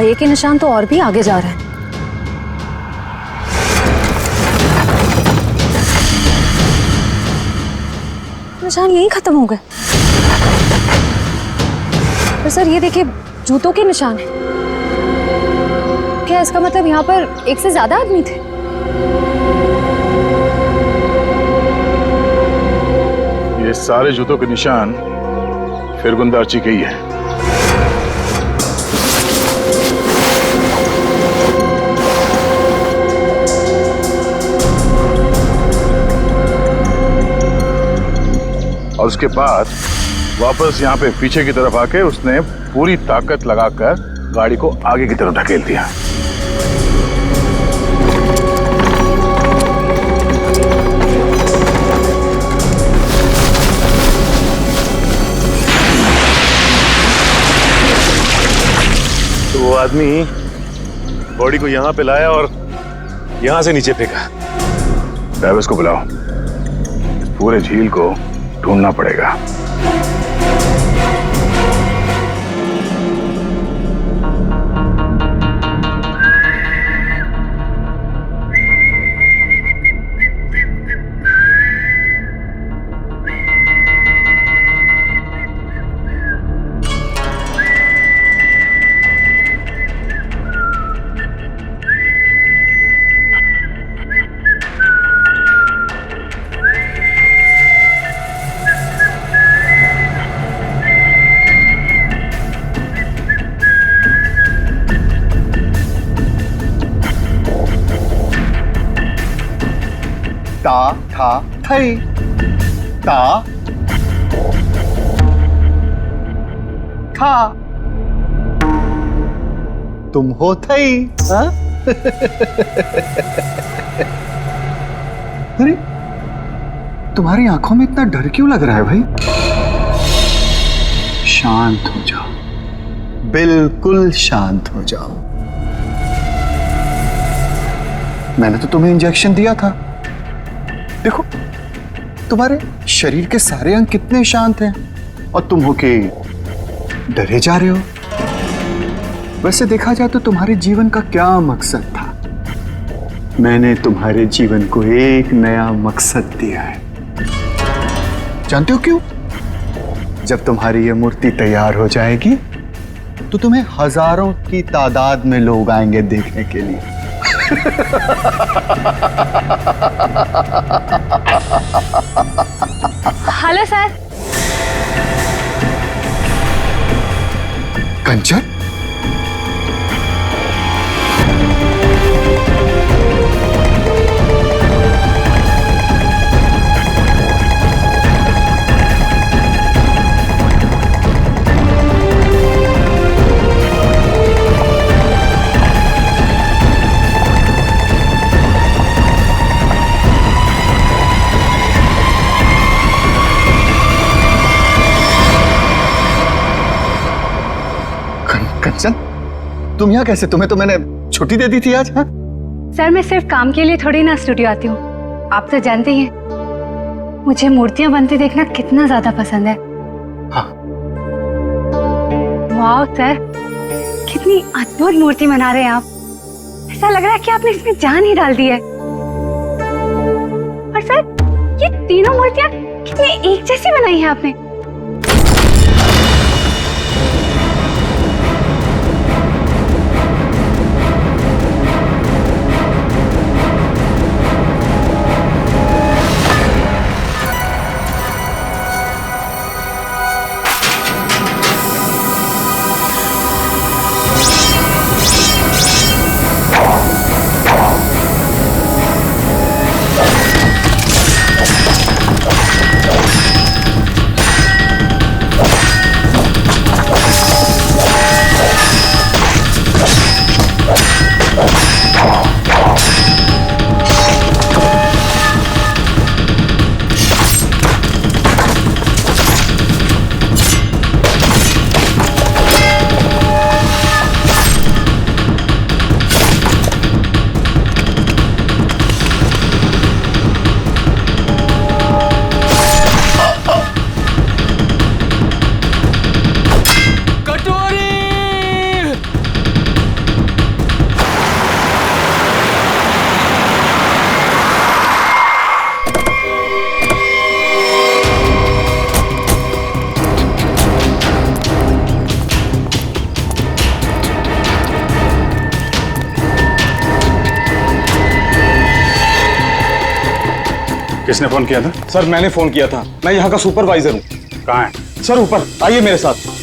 पहिए के निशान तो और भी आगे जा रहे हैं। निशान यहीं खत्म हो गए। पर सर ये देखिए, जूतों के निशान है। क्या इसका मतलब यहाँ पर एक से ज्यादा आदमी थे? ये सारे जूतों के निशान फिरगुंदार्ची के ही है। और उसके बाद वापस यहाँ पे पीछे की तरफ आके उसने पूरी ताकत लगाकर गाड़ी को आगे की तरफ धकेल दिया। तो वो आदमी बॉडी को यहाँ पे लाया और यहाँ से नीचे फेंका। ड्राइवर्स को बुलाओ, इस पूरे झील को ढूंढना पड़ेगा। ता था थई, ता था, तुम हो थई। हाँ? अरे तुम्हारी आंखों में इतना डर क्यों लग रहा है भाई? शांत हो जाओ, बिल्कुल शांत हो जाओ। मैंने तो तुम्हें इंजेक्शन दिया था। देखो तुम्हारे शरीर के सारे अंग कितने शांत हैं और तुम हो के डरे जा रहे हो। वैसे देखा जाए तो तुम्हारे जीवन का क्या मकसद था? मैंने तुम्हारे जीवन को एक नया मकसद दिया है। जानते हो क्यों? जब तुम्हारी ये मूर्ति तैयार हो जाएगी तो तुम्हें हजारों की तादाद में लोग आएंगे देखने के लिए। Hello sir. कंचन, कंचन, तुम यहाँ कैसे? तुम्हें तो मैंने छुट्टी दे दी थी आज। हाँ? सर मैं सिर्फ काम के लिए थोड़ी ना स्टूडियो आती हूँ, आप तो जानते ही हैं मुझे मूर्तियां बनते देखना कितना ज्यादा पसंद है। हाँ। वाह सर, कितनी अद्भुत मूर्ति बना रहे हैं आप। ऐसा लग रहा है कि आपने इसमें जान ही डाल दी है। और सर ये तीनों मूर्तियां कितनी एक जैसी बनाई है आपने। किसने फोन किया था? सर मैंने फोन किया था, मैं यहाँ का सुपरवाइजर हूँ। कहाँ है? सर ऊपर आइए मेरे साथ।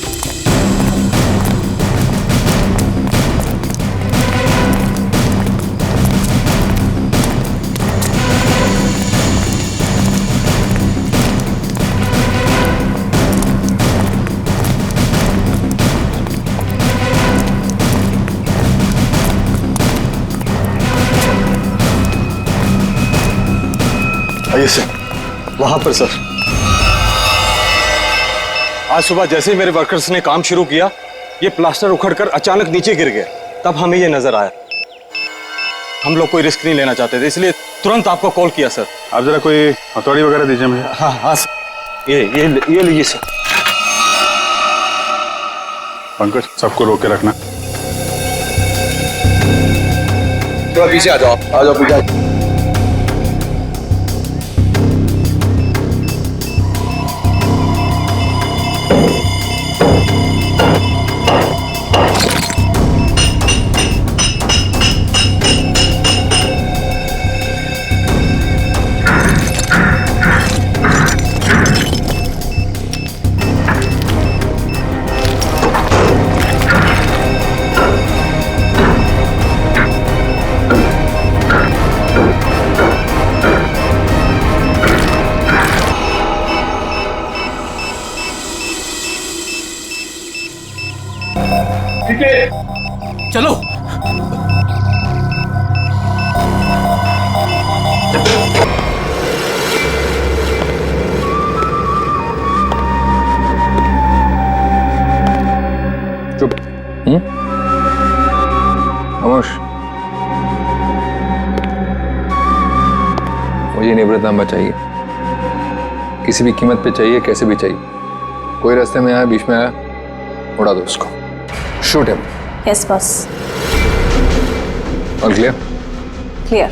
आइए सर, वहां पर सर। आज सुबह जैसे ही मेरे वर्कर्स ने काम शुरू किया, ये प्लास्टर उखड़कर अचानक नीचे गिर गया। तब हमें ये नजर आया। हम लोग कोई रिस्क नहीं लेना चाहते थे, इसलिए तुरंत आपको कॉल किया सर। आप जरा कोई हथौड़ी वगैरह दीजिए मुझे। हाँ हाँ सर, ये लीजिए सर। पंकज, सबको रोक के रखना। थोड़ा पीछे आ जाओ, पीछे आ जाओ। चलो। चुप। खामोश। मुझे निवृत्तांबा चाहिए, किसी भी कीमत पे चाहिए, कैसे भी चाहिए। कोई रास्ते में आया, बीच में आया, उड़ा दो उसको। Shoot him. Yes boss. और क्लियर? क्लियर।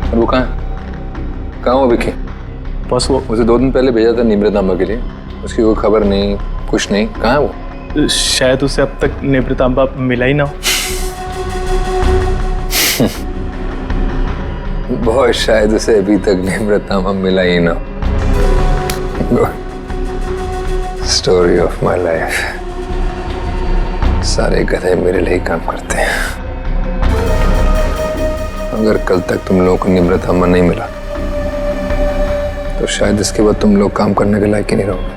और वो कहाँ है? कहाँ वो विकी? बस वो उसे 2 दिन पहले भेजा था निवृत्तांबा के लिए, उसकी कोई खबर नहीं, कुछ नहीं। कहाँ है वो? शायद उसे अब तक निवृत्तांबा मिला ही ना हो। बहुत शायद उसे अभी तक निवृत्तांबा मिला ही ना। Story of my life. सारे गधे मेरे लिए ही काम करते हैं। अगर कल तक तुम लोगों को निवृत्तांबा नहीं मिला तो शायद इसके बाद तुम लोग काम करने के लायक ही नहीं रहोगे।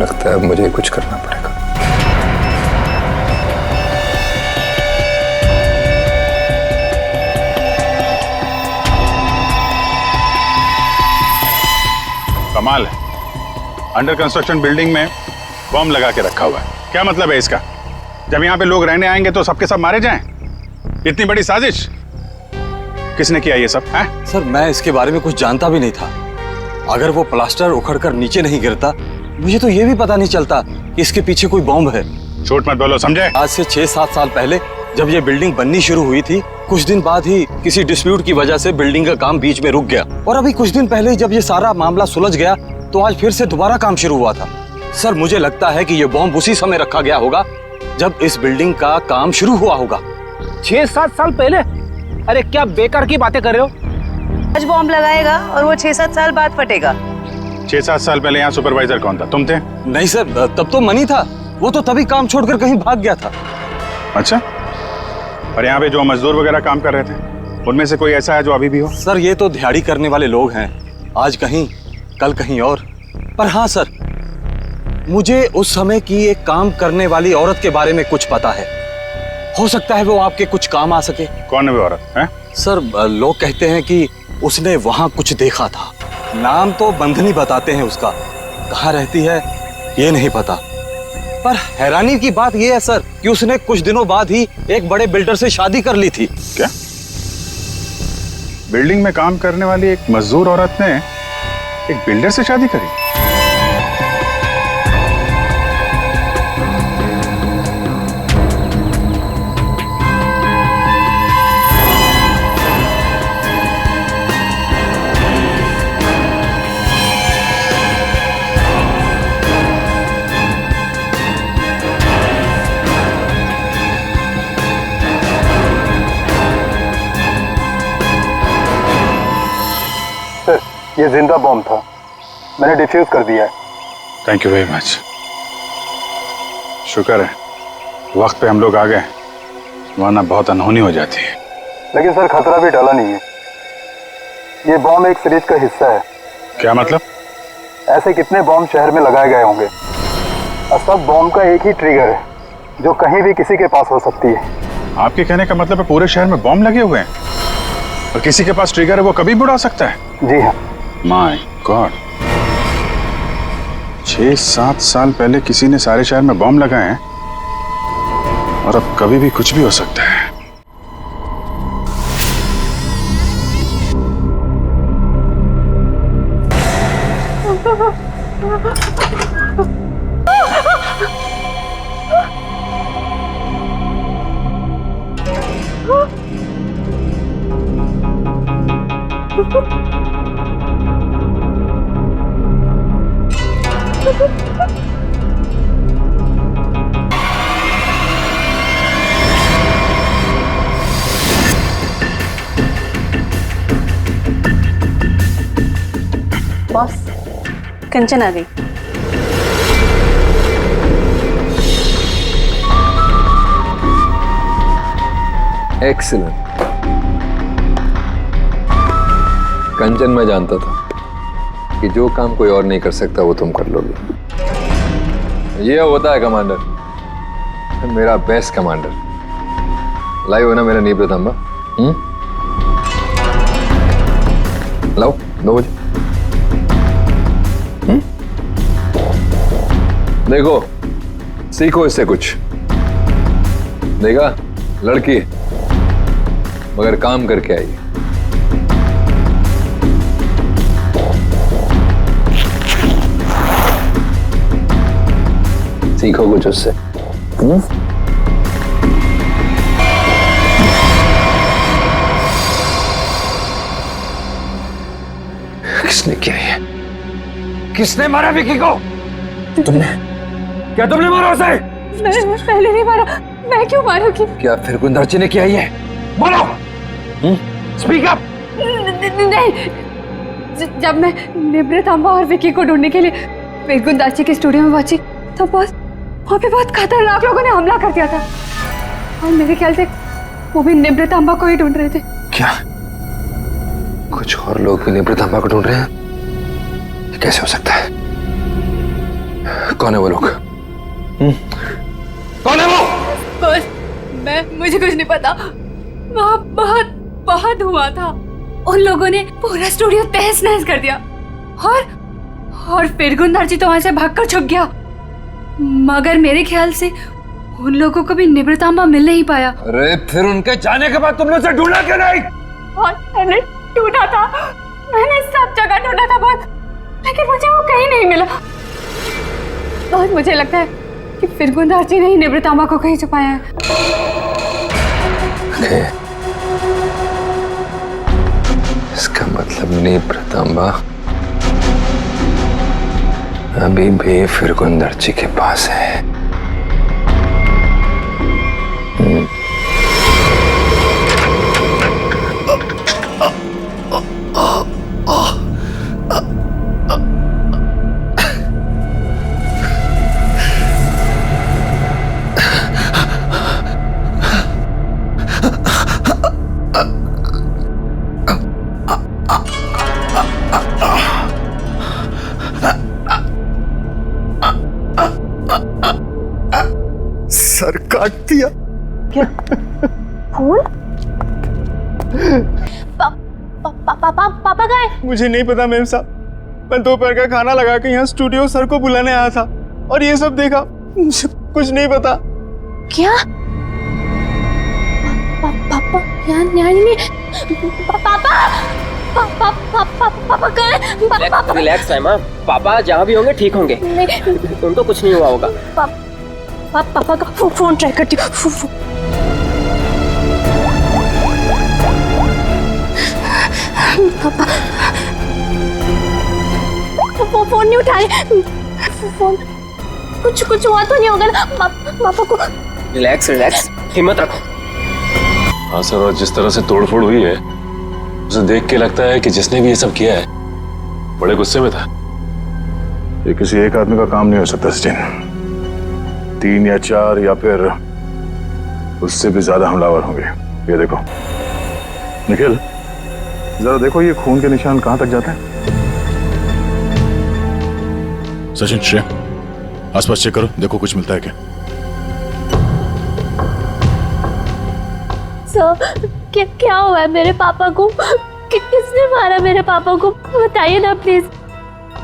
लगता है अब मुझे कुछ करना पड़ेगा। कमाल है, अंडर कंस्ट्रक्शन बिल्डिंग में बम लगा के रखा हुआ है। क्या मतलब है इसका? जब यहाँ पे लोग रहने आएंगे तो सबके सब मारे जाएं? इतनी बड़ी साजिश किसने किया ये सब? है सर, मैं इसके बारे में कुछ जानता भी नहीं था। अगर वो प्लास्टर उखड़कर नीचे नहीं गिरता, मुझे तो ये भी पता नहीं चलता कि इसके पीछे कोई बॉम्ब है। झूठ मत बोलो, समझे? आज से 6-7 साल पहले जब ये बिल्डिंग बननी शुरू हुई थी, कुछ दिन बाद ही किसी डिस्प्यूट की वजह से बिल्डिंग का काम बीच में रुक गया। और अभी कुछ दिन पहले जब ये सारा मामला सुलझ गया तो आज फिर से दोबारा काम शुरू हुआ था। सर, मुझे लगता है कि ये बॉम्ब उसी समय रखा गया होगा जब इस बिल्डिंग का काम शुरू हुआ होगा। 6-7 साल पहले? अरे क्या बेकार की बातें कर रहे हो? आज बॉम्ब लगाएगा और वो 6-7 साल बाद फटेगा। 6-7 साल पहले यहाँ सुपरवाइजर कौन था? तुम थे? नहीं सर, तब तो मनी था। वो तो तभी काम छोड़कर कहीं भाग गया था। अच्छा, और यहाँ पे जो मजदूर वगैरह काम कर रहे थे, उनमें से कोई ऐसा है जो अभी भी हो? सर, ये तो दिहाड़ी करने वाले लोग हैं, आज कहीं कल कहीं और। पर हाँ सर, मुझे उस समय की एक काम करने वाली औरत के बारे में कुछ पता है। हो सकता है वो आपके कुछ काम आ सके। कौन है वो औरत? है सर, लोग कहते हैं कि उसने वहां कुछ देखा था। नाम तो बंधनी बताते हैं उसका, कहाँ रहती है ये नहीं पता। पर हैरानी की बात यह है सर कि उसने कुछ दिनों बाद ही एक बड़े बिल्डर से शादी कर ली थी। क्या? बिल्डिंग में काम करने वाली एक मजदूर औरत ने एक बिल्डर से शादी करी? ये जिंदा बॉम्ब था, मैंने डिफ्यूज कर दिया है। Thank you very much. शुक्र है वक्त पे हम लोग आ गए, वरना बहुत अनहोनी हो जाती है। लेकिन सर खतरा भी टला नहीं है। ये बॉम्ब एक सीरीज का हिस्सा है। क्या मतलब? ऐसे कितने बॉम्ब शहर में लगाए गए होंगे और सब बॉम्ब का एक ही ट्रिगर है जो कहीं भी किसी के पास हो सकती है। आपके कहने का मतलब है पूरे शहर में बॉम्ब लगे हुए हैं और किसी के पास ट्रिगर है, वो कभी भी उड़ा सकता है? जी हाँ। माय गॉड, 6-7 साल पहले किसी ने सारे शहर में बॉम्ब लगाए हैं और अब कभी भी कुछ भी हो सकता है। बॉस, कंचन आ गई। एक्सीलेंट। कंचन, मैं जानता था कि जो काम कोई और नहीं कर सकता वो तुम कर लोगे। ये होता है कमांडर, मेरा बेस्ट कमांडर। लाइव हो ना मेरा नीब रतंबा? लाओ 2 बजे। देखो, सीखो इससे कुछ। देखा, लड़की मगर काम करके आई है। सीखो कुछ उससे। किसने किया ये? किसने मारा विकी को? तुमने? क्या तुमने मारा उसे? मैं पहले नहीं मारा। मैं क्यों मारूंगी? क्या फिर गुंदर्ची ने किया ये? बोलो। Speak up. नहीं, जब मैं निब्रतांबा और विकी को ढूंढने के लिए फिर गुंदाची के स्टूडियो में पहुंची तो बस वहाँ पे बहुत खतरनाक लोगों ने हमला कर दिया था और मेरे ख्याल से वो भी निब्रतांबा को ही ढूंढ रहे थे। क्या कुछ और लोग भी निब्रतांबा को ढूंढ रहे हैं? ये कैसे हो सकता है? कौन है वो लोग? कौन है वो? बस मुझे कुछ नहीं पता। वहाँ बहुत हुआ था। उन लोगों ने पूरा स्टूडियो तहस नहस कर दिया और फिर गुंदार जी तो वहां से भागकर छुप गया। मगर मेरे ख्याल से उन लोगों को भी निब्रतांबा मिल नहीं पाया। अरे फिर उनके जाने के बाद तुमने उसे ढूंढा क्यों नहीं? और मैंने ढूंढा था, मैंने सब जगह ढूंढा था बहुत, लेकिन मुझे वो कहीं नहीं मिला। और मुझे लगता है कि फिर गुंदार जी ने ही निब्रतांबा को कहीं छुपाया है। इसका मतलब निब्रतांबा अभी भी फिर गुंदर्ची के पास है। सर काट दिया। क्या? फूल? पापा गए? मुझे नहीं पता मैम साहब, मैं दोपहर का खाना लगा के यहाँ स्टूडियो सर को बुलाने आया था और ये सब देखा। मुझे कुछ नहीं पता। क्या? पापा यहाँ नहीं। पापा गए? रिलैक्स साइमा, पापा जहाँ भी होंगे ठीक होंगे। उनको कुछ नहीं हुआ होगा। पापा का फोन ट्राई करती हूँ। पापा फोन नहीं उठा रहे। फोन कुछ हुआ तो नहीं होगा ना पापा को? रिलैक्स, हिम्मत रखो। हाँ सर, और जिस तरह से तोड़फोड़ हुई है उसे देख के लगता है कि जिसने भी ये सब किया है बड़े गुस्से में था। ये किसी एक आदमी का काम नहीं हो सकता सचिन, 3 या 4 या फिर उससे भी ज्यादा हमलावर होंगे। ये देखो निखिल, जरा देखो ये खून के निशान कहां तक जाते हैं। सचिन, श्रेया, आसपास चेक करो, देखो कुछ मिलता है क्या। सर, क्या हुआ है मेरे पापा को? किसने मारा मेरे पापा को? बताइए ना प्लीज।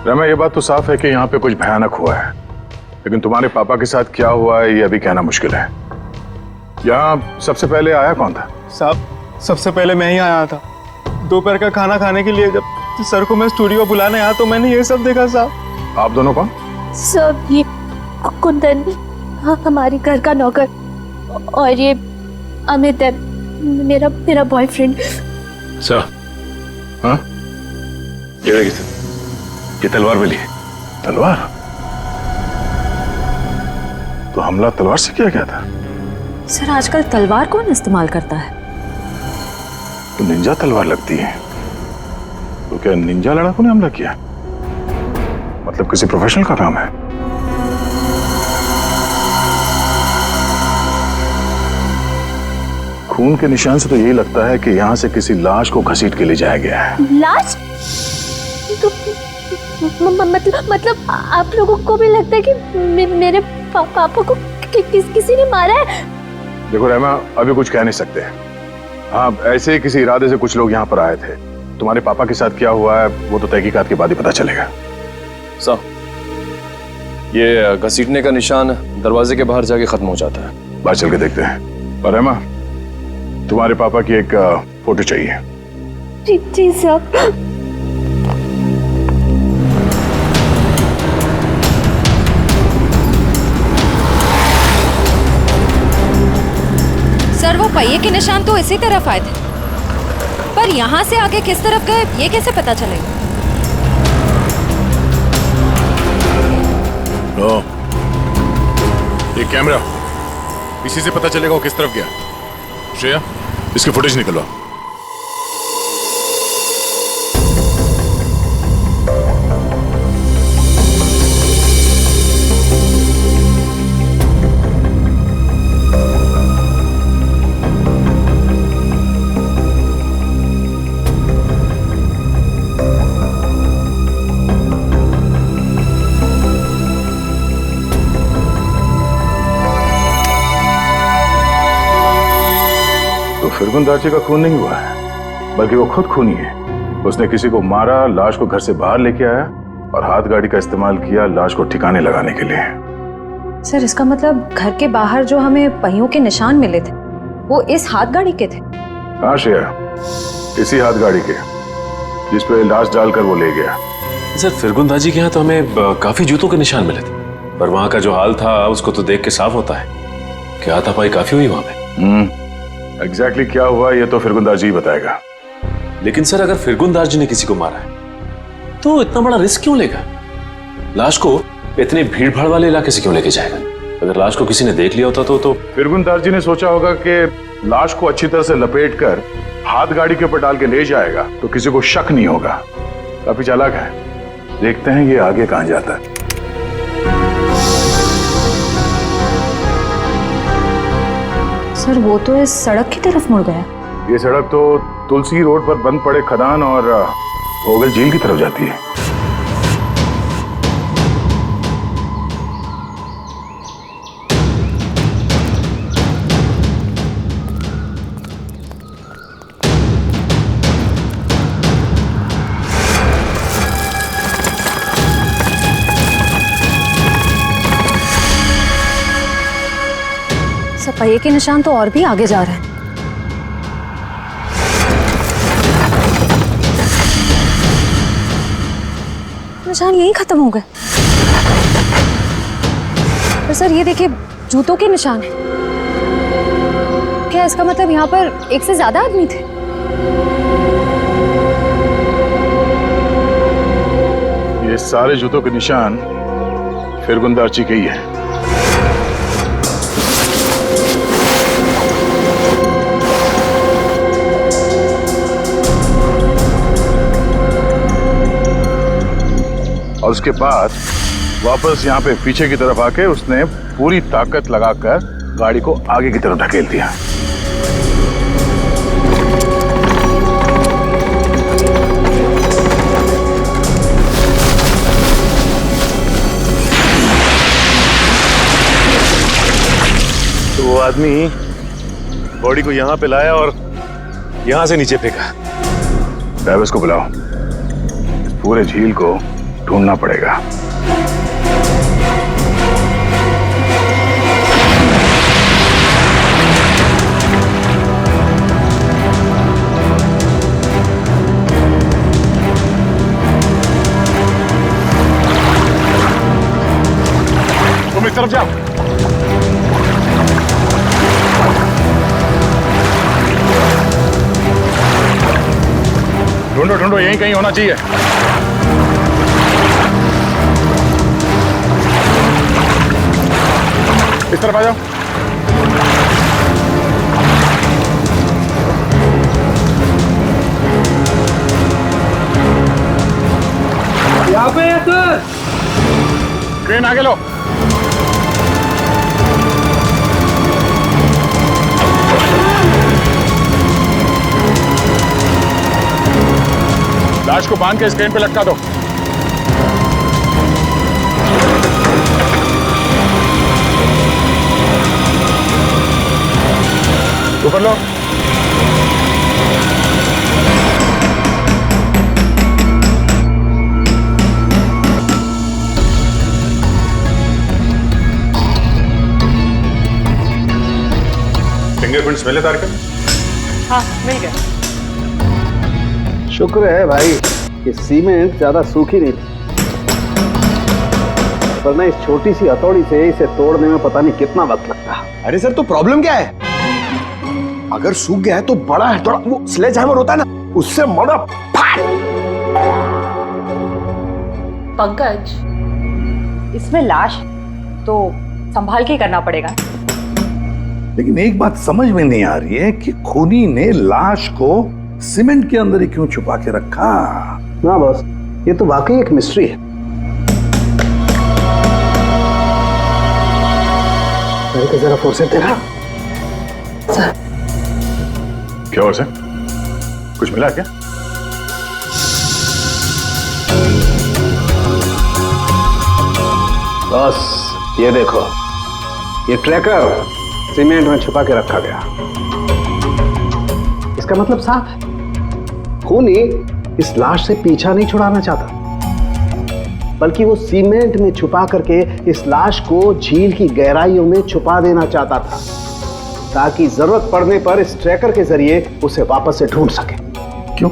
रमा, ये बात तो साफ है कि यहाँ पे कुछ भयानक हुआ है, लेकिन तुम्हारे पापा के साथ क्या हुआ है ये अभी कहना मुश्किल है। यहाँ सबसे पहले आया कौन था? साहब, सबसे पहले मैं ही आया था। दोपहर का खाना खाने के लिए जब सर को मैं स्टूडियो बुलाने आया तो मैंने ये सब देखा। साहब, आप दोनों कौन? सर, ये कुंदन, हाँ, हमारी घर का नौकर, और ये अमित है, मेरा बॉयफ्रेंड। सर, हाँ, ये तलवार मिली है। तलवार? तो हमला तलवार से किया गया था? सर, आजकल तलवार कौन इस्तेमाल करता है? तो निंजा तलवार लगती है। तो क्या निंजा लड़ाकों ने हमला किया? मतलब किसी प्रोफेशनल का काम है। खून के निशान से तो यही लगता है कि यहाँ से किसी लाश को घसीट के ले जाया गया है। लाश? तो मतलब आप लोगों को भी लगता है कि मेरे पापा को किसी ने मारा है? देखो रहमा, अभी कुछ कह नहीं सकते। हाँ, ऐसे ही किसी इरादे से कुछ लोग यहाँ पर आए थे। तुम्हारे पापा के साथ क्या हुआ है वो तो तहकीकात के बाद ही पता चलेगा। ये घसीटने का निशान दरवाजे के बाहर जाके खत्म हो जाता है। बाहर चल के देखते हैं। और रहमा, तुम्हारे पापा की एक फोटो चाहिए। जी सर। सर, वो पहिए के निशान तो इसी तरफ आए थे, पर यहाँ से आगे किस तरफ गए ये कैसे पता चलेगा? ये कैमरा, इसी से पता चलेगा वो किस तरफ गया। श्रेया, इसकी फुटेज निकलवा। फिरगुन दाची का खून नहीं हुआ है, बल्कि वो खुद खूनी है। उसने किसी को मारा, लाश को घर से बाहर लेके आया और हाथ गाड़ी का इस्तेमाल किया लाश को ठिकाने लगाने के लिए। सर, इसका मतलब घर के बाहर जो हमें पहियों के निशान मिले थे वो इस हाथ गाड़ी के थे? हाँ श्रेया, इसी हाथ गाड़ी के जिस पे लाश डालकर वो ले गया। सर, फिरगुन दाजी के यहाँ तो हमें काफी जूतों के निशान मिले थे, पर वहाँ का जो हाल था उसको तो देख के साफ होता है कि हाथापाई काफी हुई वहाँ पे। एग्जैक्टली क्या हुआ ये तो फिरगुनदार जी बताएगा। लेकिन सर, अगर फिरगुनदार जी ने किसी को मारा है तो इतना बड़ा रिस्क क्यों लेगा? लाश को इतने भीड़ भाड़ वाले इलाके से क्यों लेके जाएगा? अगर लाश को किसी ने देख लिया होता तो फिरगुनदार जी ने सोचा होगा कि लाश को अच्छी तरह से लपेटकर हाथ गाड़ी के ऊपर डाल के ले जाएगा तो किसी को शक नहीं होगा। काफी चालाक है। देखते हैं ये आगे कहां जाता है। सर, वो तो इस सड़क की तरफ मुड़ गया। ये सड़क तो तुलसी रोड पर बंद पड़े खदान और भोगल झील की तरफ जाती है। पहिए के निशान तो और भी आगे जा रहे हैं। निशान यहीं खत्म हो गए। पर सर, ये देखिए, जूतों के निशान हैं। क्या इसका मतलब यहाँ पर एक से ज्यादा आदमी थे? ये सारे जूतों के निशान फिरगुनदार जी के ही है। और उसके बाद वापस यहाँ पे पीछे की तरफ आके उसने पूरी ताकत लगाकर गाड़ी को आगे की तरफ ढकेल दिया। तो वो आदमी बॉडी को यहाँ पे लाया और यहाँ से नीचे फेंका। ड्राइवर्स को बुलाओ, इस पूरे झील को ढूंढना पड़ेगा। तुम इस तरफ जाओ। ढूंढो ढूंढो, यहीं कहीं होना चाहिए। इस तरफ आ जाओ। यहाँ पे है सर। क्रेन आगे लो। लाश को बांध के इस क्रेन पे लटका दो। ऊपर लो। फिंगरप्रिंट्स मिले तारकन? हाँ मिल गए। शुक्र है भाई कि सीमेंट ज्यादा सूखी नहीं थी, वरना इस छोटी सी हथौड़ी से इसे तोड़ने में पता नहीं कितना वक्त लगता। अरे सर, तो प्रॉब्लम क्या है? अगर सूख गया है तो बड़ा है, थोड़ा वो स्लेज हैमर होता है ना, उससे मड़ा फाड़। पंकज, इसमें लाश तो संभाल के करना पड़ेगा। लेकिन एक बात समझ में नहीं आ रही है कि खूनी ने लाश को सीमेंट के अंदर ही क्यों छुपा के रखा? ना बॉस, ये तो वाकई एक मिस्ट्री है। मेरे को जरा फुर्सत देना। सर, क्या हुआ सर? कुछ मिला क्या? बॉस ये देखो, ये ट्रैकर सीमेंट में छुपा के रखा गया। इसका मतलब साफ है, खूनी इस लाश से पीछा नहीं छुड़ाना चाहता, बल्कि वो सीमेंट में छुपा करके इस लाश को झील की गहराइयों में छुपा देना चाहता था, ताकि जरूरत पड़ने पर इस ट्रैकर के जरिए उसे वापस से ढूंढ सके। क्यों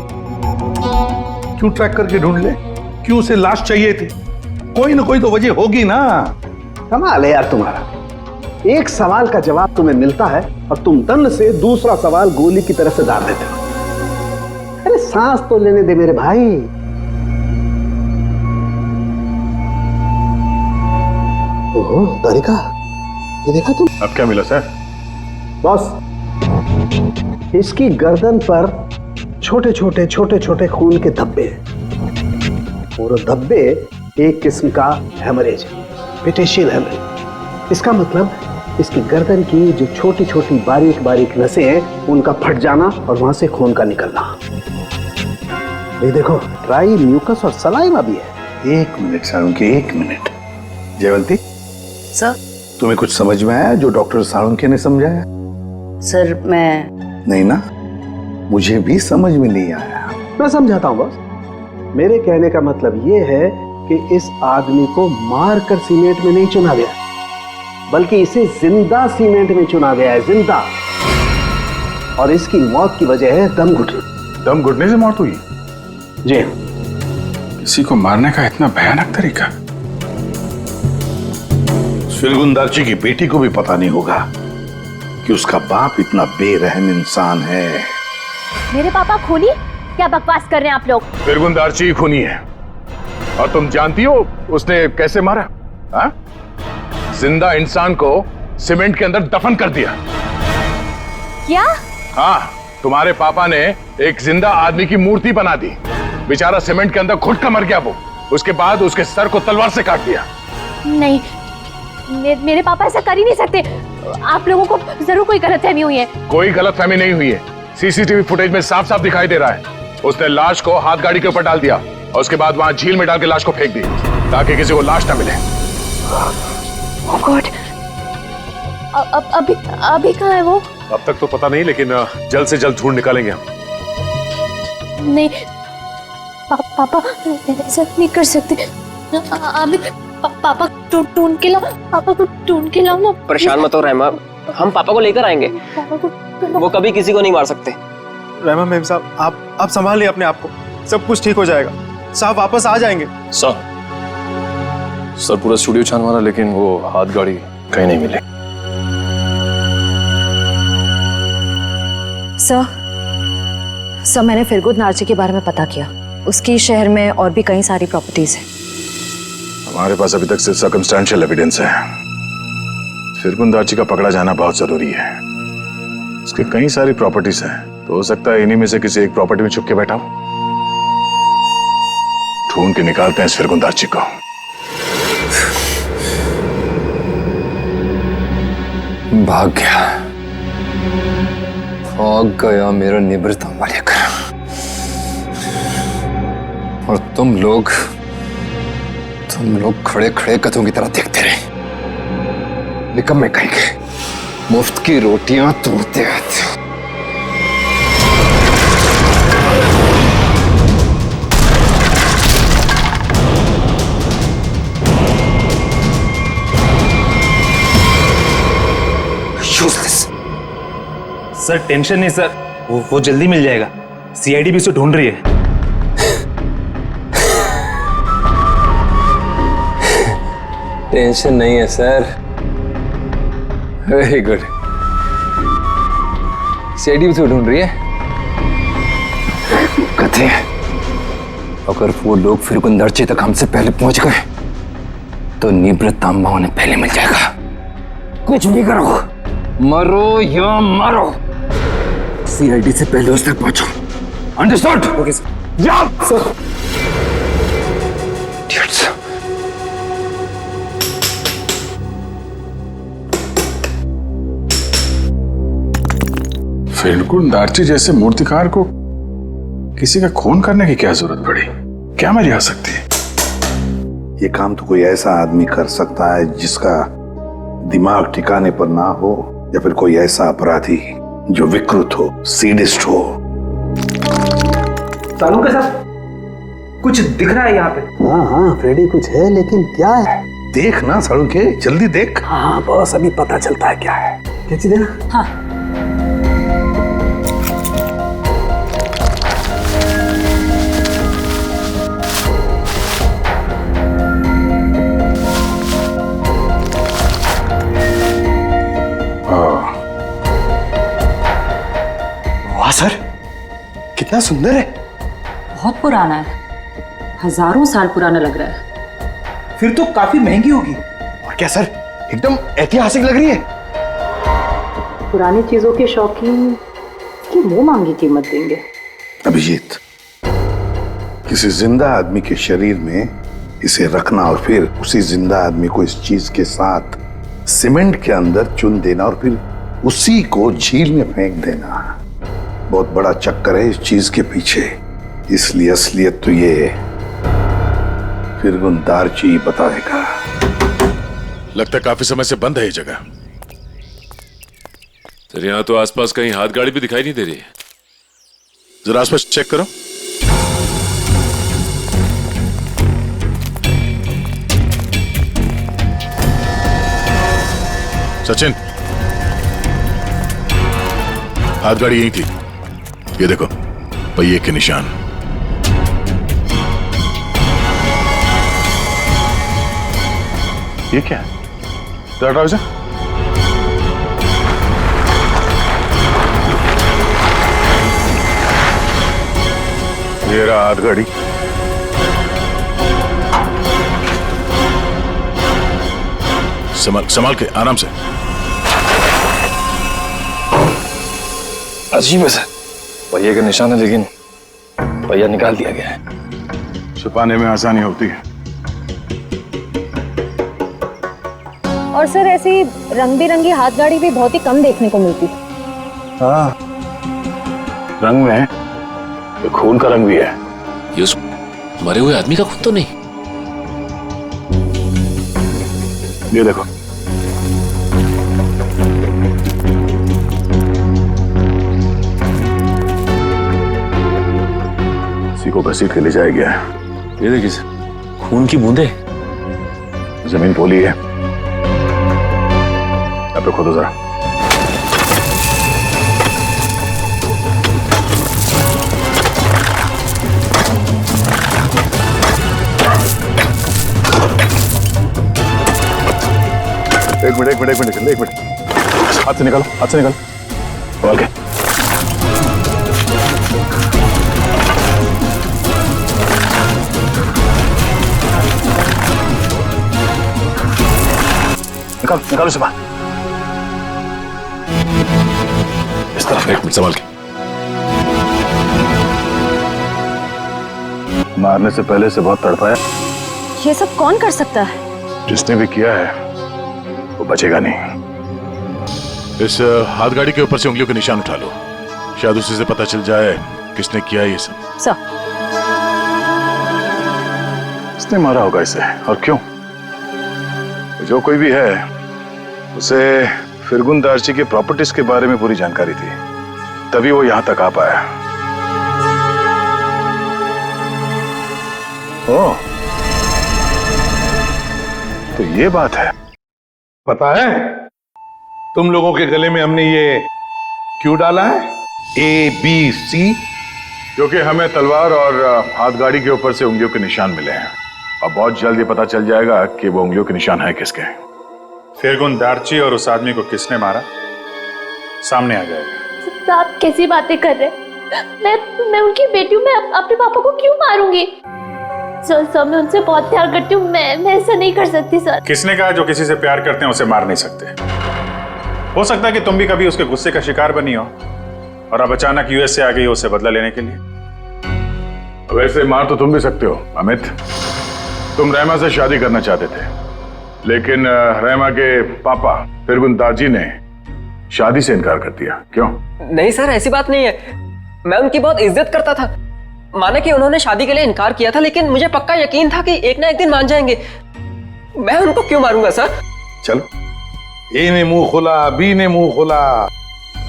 क्यों ट्रैक करके ढूंढ ले? क्यों उसे लाश चाहिए थी? कोई ना कोई तो वजह होगी ना। कमाल है यार तुम्हारा, एक सवाल का जवाब तुम्हें मिलता है और तुम तन से दूसरा सवाल गोली की तरह से दाग देते हो। अरे सांस तो लेने दे मेरे भाई। ओहो तारिका, ये देखा तुम? अब क्या मिला सर? बॉस, इसकी गर्दन पर छोटे छोटे खून के धब्बे हैं और धब्बे एक किस्म का हेमरेज है, पेटेशियल हेमरेज। इसका मतलब इसकी गर्दन की जो छोटी छोटी बारीक बारीक नसें हैं उनका फट जाना और वहां से खून का निकलना। ये देखो, ड्राई म्यूकस और सलाइवा भी है। एक मिनट साळुंके, एक मिनट। जयवंती सर, तुम्हें कुछ समझ में आया जो डॉक्टर साळुंके ने समझाया? सर मैं नहीं ना, मुझे भी समझ में नहीं आया। मैं समझाता हूं बॉस। मेरे कहने का मतलब ये है कि इस आदमी को मार कर सीमेंट में नहीं चुना गया, बल्कि इसे जिंदा सीमेंट में चुना गया है, जिंदा। और इसकी मौत की वजह है दम घुटना। दम घुटने से मौत हुई? जी। किसी को मारने का इतना भयानक तरीका? फिरगुंदारची की बेटी को भी पता नहीं होगा कि उसका बाप इतना बेरहम इंसान है। मेरे पापा खूनी? क्या बकवास कर रहे हैं आप लोग? फिरगुंदारची खूनी है और तुम जानती हो उसने कैसे मारा? हाँ? जिंदा इंसान को सीमेंट के अंदर दफन कर दिया। क्या? हाँ, तुम्हारे पापा ने एक जिंदा आदमी की मूर्ति बना दी। बेचारा सीमेंट के अंदर घुट कर मर गया वो। उसके बाद उसके सर को तलवार से काट दिया। नहीं, मेरे पापा ऐसा कर ही नहीं सकते। आप लोगों को जरूर कोई गलतफहमी हुई है। कोई गलतफहमी नहीं हुई है। सीसीटीवी फुटेज में साफ साफ दिखाई दे रहा है। उसने लाश को हाथ गाड़ी के ऊपर डाल दिया और उसके बाद वहां झील में डाल के लाश को फेंक दी ताकि किसी को लाश ना मिले। Oh God! अभी कहाँ है वो? अब तक तो पता नहीं, लेकिन जल्द से जल्द ढूंढ निकालेंगे हम। नहीं पापा ऐसा नहीं कर सकते। अभी पापा ढूंढ के लाओ, पापा को ढूंढ के लाओ ना। परेशान मत हो रहमा, हम पापा को लेकर आएंगे। पापा को वो कभी किसी को नहीं मार सकते। रहमा मेम साहब, आप संभालिए अपने आप को, सब कुछ ठीक हो जाएगा। साहब वापस आ जाएंगे। सर पूरा स्टूडियो छान मारा, लेकिन वो हाथ गाड़ी कहीं नहीं मिली। सर मैंने फिरगुन नार्जी के बारे में पता किया। उसकी शहर में और भी कई सारी प्रॉपर्टीज हैं। हमारे पास अभी तक सिर्फ सर्कमस्टेंशियल एविडेंस है। फिरगुन नार्जी का पकड़ा जाना बहुत जरूरी है। उसके कई सारी प्रॉपर्टीज हैं, तो हो सकता है इन्हीं में से किसी एक प्रॉपर्टी में छुप के बैठा हो। ढूंढ के निकालते हैं इस फिरगुन नार्जी को। भाग गया मेरा निवृत्त लेकर। और तुम लोग खड़े खड़े कथों की तरह देखते रहे। निकम्मे कहेंगे, मुफ्त की रोटियां तोड़ते रहते हो। सर टेंशन नहीं सर, वो जल्दी मिल जाएगा। सीआईडी भी उसे ढूंढ रही है। टेंशन नहीं है सर। Very good. सीआईडी भी उसे ढूंढ रही है। कहते हैं अगर वो लोग फिरगुन नार्जी तक हमसे पहले पहुंच गए तो निवृत्त तांबा उन्हें पहले मिल जाएगा। कुछ भी करो, मरो या मरो, सीआईडी से पहले उस तक पहुंचो। अंडरस्टूड? Okay sir. जाओ सर। फिरगुन नार्जी जैसे मूर्तिकार को किसी का खून करने की क्या जरूरत पड़ी? क्या मर्जी आ सकती है? ये काम तो कोई ऐसा आदमी कर सकता है जिसका दिमाग ठिकाने पर ना हो, या फिर कोई ऐसा अपराधी जो विकृत हो, सीडिस्ट हो। सालू के साथ कुछ दिख रहा है यहाँ पे। हाँ फ्रेडी कुछ है, लेकिन क्या है? देख ना सालू के, जल्दी देख। हाँ बस अभी पता चलता है क्या है। क्या चीज है ना? हाँ सर कितना सुंदर है। बहुत पुराना है, हजारों साल पुराना लग रहा है। फिर तो काफी महंगी होगी। और क्या सर, एकदम ऐतिहासिक लग रही है। पुरानी चीजों के शौकीन की मुंह मांगी कीमत देंगे। अभिजीत, किसी जिंदा आदमी के शरीर में इसे रखना और फिर उसी जिंदा आदमी को इस चीज के साथ सीमेंट के अंदर चुन देना और फिर उसी को झील में फेंक देना, बहुत बड़ा चक्कर है इस चीज के पीछे। इसलिए असलियत तो ये फिरगुन नार्जी बताएगा। लगता है काफी समय से बंद है ये जगह। सर यहाँ तो आसपास कहीं हाथ गाड़ी भी दिखाई नहीं दे रही है। जरा आसपास चेक करो। सचिन, हाथ गाड़ी यही थी। ये देखो पहिए के निशान। ये क्या है? दरवाजा? ये रहा हाथ गाड़ी। संभाल के, आराम से। अजीब है सर, पहिए का निशान है लेकिन पहिया निकाल दिया गया है। छुपाने में आसानी होती है। और सर ऐसी रंग बिरंगी हाथ गाड़ी भी बहुत ही कम देखने को मिलती। हाँ, रंग में ये खून का रंग भी है। ये उस मरे हुए आदमी का खून तो नहीं? ये देखो, इसी को घसीट के ले जाया गया है। ये देखिए खून की बूंदे। जमीन पोली है, यहाँ पे खोदो जरा। एक मिनट, हाथ से निकालो। ओके, निकालो इसे बाहर। इस तरफ, एक मिनट संभाल के। मारने से पहले से बहुत तड़पाया। ये सब कौन कर सकता है? जिसने भी किया है वो बचेगा नहीं। इस हाथ गाड़ी के ऊपर से उंगलियों के निशान उठा लो, शायद उसी से पता चल जाए किसने किया ये सब। सर, किसने मारा होगा इसे और क्यों? जो कोई भी है, उसे फिरगुन दार्ची के प्रॉपर्टीज के बारे में पूरी जानकारी थी, तभी वो यहां तक आ पाया। ओह, तो ये बात है। पता है तुम लोगों के गले में हमने ये क्यों डाला है? ABC, क्योंकि हमें तलवार और हाथ गाड़ी के ऊपर से उंगलियों के निशान मिले हैं और बहुत जल्द ये पता चल जाएगा कि वो उंगलियों के निशान है किसके। फिरगुन दार्ची और उस आदमी को किसने मारा, सामने आ जाएगा। आप कैसी बातें कर रहे हैं? मैं उनकी बेटी हूँ, मैं अपने पापा को क्यों मारूंगी? सर, मैं उनसे बहुत प्यार करती हूँ, मैं ऐसा नहीं कर सकती सर। किसने कहा जो किसी से प्यार करते हैं उसे मार नहीं सकते? हो सकता है कि तुम भी कभी उसके गुस्से का शिकार बनी हो और अब अचानक यूएस से आ गई हो उसे बदला लेने के लिए। वैसे मार तो तुम भी सकते हो अमित। तुम रहमा से शादी करना चाहते थे, लेकिन रहमा के पापा फिरगुन दार्जी ने शादी से इनकार कर दिया। क्यों? नहीं सर, ऐसी बात नहीं है। मैं उनकी बहुत इज्जत करता था। माना कि उन्होंने शादी के लिए इनकार किया था, लेकिन मुझे पक्का यकीन था कि एक ना एक दिन मान जाएंगे। मैं उनको क्यों मारूंगा सर? चलो, ए ने मुंह खोला, बी ने मुंह खोला,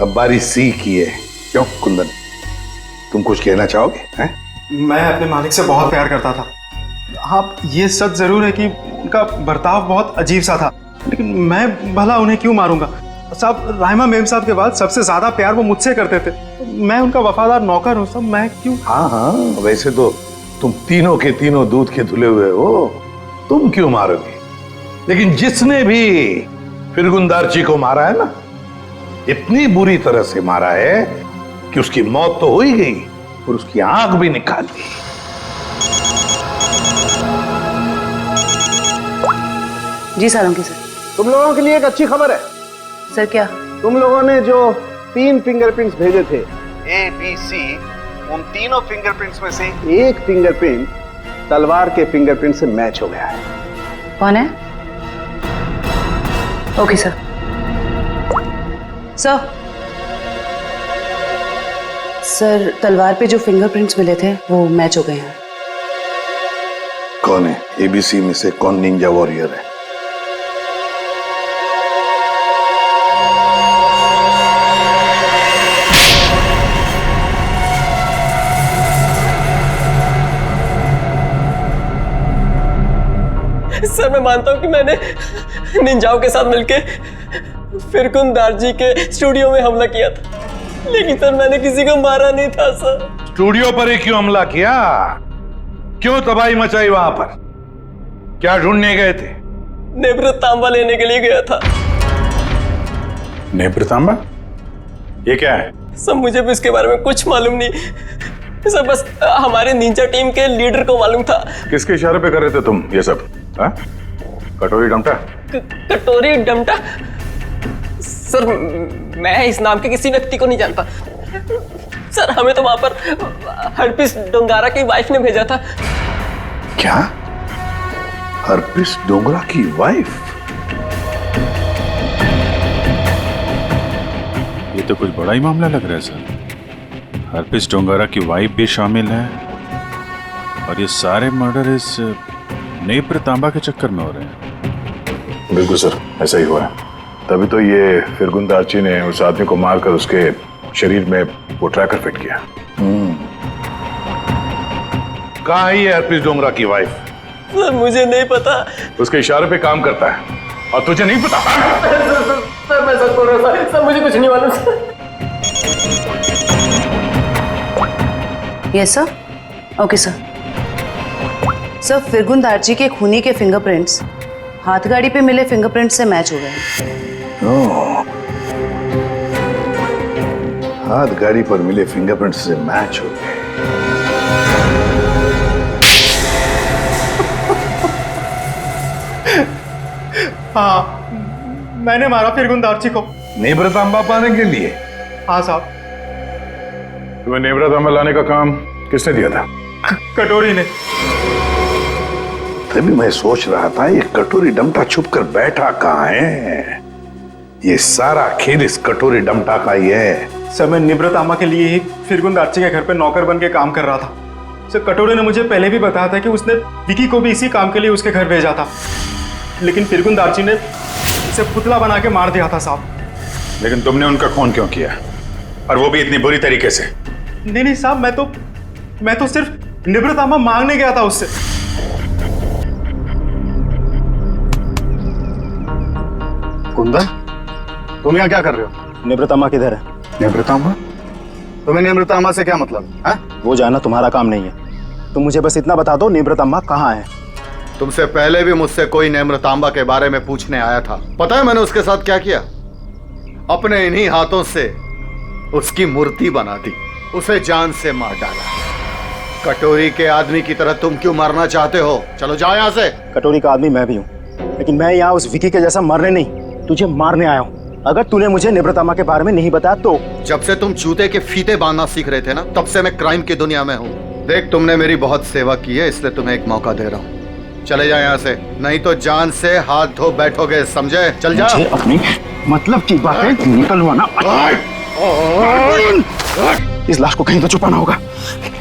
अब बारी सी की है। क्यों कुंदन, तुम कुछ कहना चाहोगे? हैं? मैं अपने मालिक से बहुत प्यार करता था। हाँ, ये सच जरूर है कि उनका बर्ताव बहुत अजीब सा था, लेकिन मैं भला उन्हें क्यों मारूंगा? साहब, राहिमा मेम साहब के बाद सबसे ज्यादा प्यार वो मुझसे करते थे। मैं उनका वफादार नौकर हूँ सब, मैं क्यों? हाँ, वैसे तो तुम तीनों के तीनों दूध के धुले हुए हो, तुम क्यों मारोगे? लेकिन जिसने भी फिरगुन दार्ची को मारा है ना, इतनी बुरी तरह से मारा है कि उसकी मौत तो हो ही गई और उसकी आंख भी निकाल दी। जी सालुंकी सर। तुम लोगों के लिए एक अच्छी खबर है। सर क्या? तुम लोगों ने जो 3 फिंगरप्रिंट्स भेजे थे, ABC, उन तीनों फिंगरप्रिंट्स में से एक फिंगरप्रिंट तलवार के फिंगरप्रिंट से मैच हो गया है। कौन है? Okay sir. सर, तलवार पे जो फिंगरप्रिंट्स मिले थे वो मैच हो गए हैं। कौन है? ABC में से कौन निंजा वॉरियर है? सर, मैं मानता हूँ कि मैंने निंजाओं के साथ मिलके फिरगुन दार्जी के स्टूडियो में हमला किया था, लेकिन सर मैंने किसी को मारा नहीं था सर। स्टूडियो पर ही क्यों हमला किया? क्यों तबाही मचाई वहां पर? क्या ढूंढने गए थे? नेब्र तांबा लेने के लिए गया था। नेब्र तांबा? ये क्या है? सर, मुझे भी इसके बारे में कुछ मालूम नहीं सर, बस हमारे निंजा टीम के लीडर को मालूम था। किसके इशारे पे कर रहे थे तुम ये सब? हाँ? कटोरी डमटा? कटोरी डमटा? सर, मैं इस नाम के किसी व्यक्ति को नहीं जानता सर। हमें तो वहां पर हरपिस डोंगारा की वाइफ ने भेजा था। क्या? अर्पित डोंगरा की वाइफ? ये तो कुछ बड़ा ही मामला लग रहा है सर। अर्पित डोंगरा की वाइफ भी शामिल है और ये सारे मर्डर इस नेप्र तांबा के चक्कर में हो रहे हैं। बिल्कुल सर, ऐसा ही हुआ है। तभी तो ये फिरगुन दार्ची ने उस आदमी को मारकर उसके शरीर में वो ट्रैकर फिट किया। कहाँ है ये अर्पित डोंगरा की वाइफ? सर मुझे नहीं पता। उसके इशारे पे काम करता है और तुझे नहीं पता? सर मैं सच बोल रहा था सर, मुझे कुछ नहीं मालूम। Yes sir. Okay sir. Sir फिरगुन दार्ची के खूनी के फिंगरप्रिंट्स हाथगाड़ी पे मिले फिंगरप्रिंट से मैच हो गए। हाथ गाड़ी पर मिले फिंगरप्रिंट से मैच हो गए। हाँ, मैंने मारा फिरगुन दार्ची को। नेब्र तांबा पाने के लिए? हाँ साहब। तुम्हें नेब्रा तांबा लाने का काम किसने दिया था? कटोरी ने। तभी मैं सोच रहा था ये कटोरी डमटा छुप कर बैठा कहाँ है। ये सारा खेल इस कटोरी डमटा का ही है। सर मैं निब्रत आमा के लिए ही फिरगुन दार्ची के घर पे नौकर बन के काम कर रहा था। सर कटोरी ने मुझे पहले भी बताया था कि उसने विकी को भी इसी काम के लिए उसके घर भेजा था, लेकिन फिरगुन दार्ची ने उसे पुतला बना के मार दिया था साहब। लेकिन तुमने उनका खून क्यों किया, और वो भी इतनी बुरी तरीके से? नहीं साहब, मैं तो सिर्फ निब्रत आमा मांगने गया था उससे। कुंदन, तुम यहाँ क्या कर रहे हो? निब्रत आमा किधर है? निब्रत आमा? तुम्हें निब्रत आमा से क्या मतलब है? वो जानना तुम्हारा काम नहीं है। तुम मुझे बस इतना बता दो, निब्रत आमा कहाँ है? तुमसे पहले भी मुझसे कोई नेम्रतांबा के बारे में पूछने आया था। पता है मैंने उसके साथ क्या किया? अपने इन्हीं हाथों से उसकी मूर्ति बना दी, उसे जान से मार डाला। कटोरी के आदमी की तरह तुम क्यों मरना चाहते हो? चलो जाओ यहाँ से। कटोरी का आदमी मैं भी हूँ, लेकिन मैं यहाँ उस विकी के जैसा मरने नहीं, तुझे मारने आया हूँ। अगर तूने मुझे निब्रतामा के बारे में नहीं बताया तो। जब से तुम जूते के फीते बांधना सीख रहे थे ना, तब से मैं क्राइम की दुनिया में हूँ। देख, तुमने मेरी बहुत सेवा की है, इसलिए तुम्हें एक मौका दे रहा हूँ। चले जाओ यहाँ से, नहीं तो जान से हाथ धो बैठोगे, समझे? चल जा। मुझे अपनी मतलब की बातें निकलवाना। इस लाश को कहीं तो छुपाना होगा,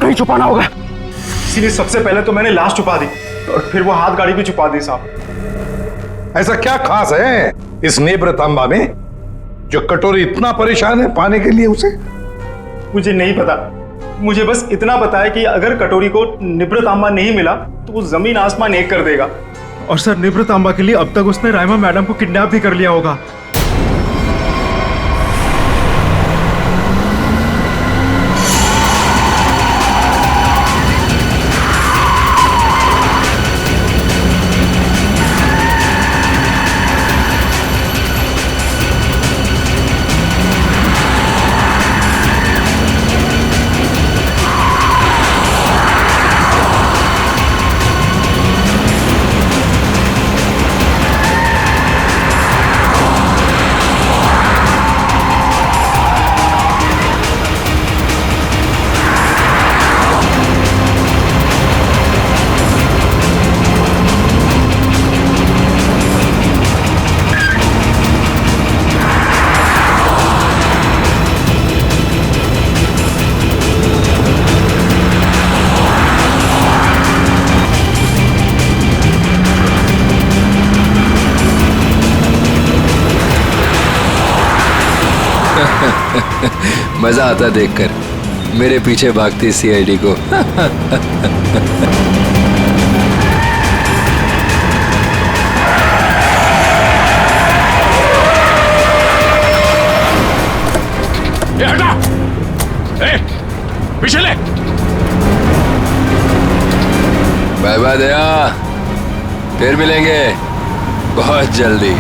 कहीं छुपाना होगा। इसीलिए सबसे पहले तो मैंने लाश छुपा दी और फिर वो हाथ गाड़ी भी छुपा दी साहब। ऐसा क्या खास है इस नेब्रतांबा में जो कटोरी इतना परेशान है पाने के लिए उसे? मुझे नहीं पता, मुझे बस इतना पता है कि अगर कटोरी को निब्रतांबा नहीं मिला तो वो जमीन आसमान एक कर देगा। और सर निब्रतांबा के लिए अब तक उसने राइमा मैडम को किडनैप भी कर लिया होगा। मजा आता देखकर मेरे पीछे भागती सीआईडी को। हटा! पीछे ले! बाय बाय दया, फिर मिलेंगे बहुत जल्दी।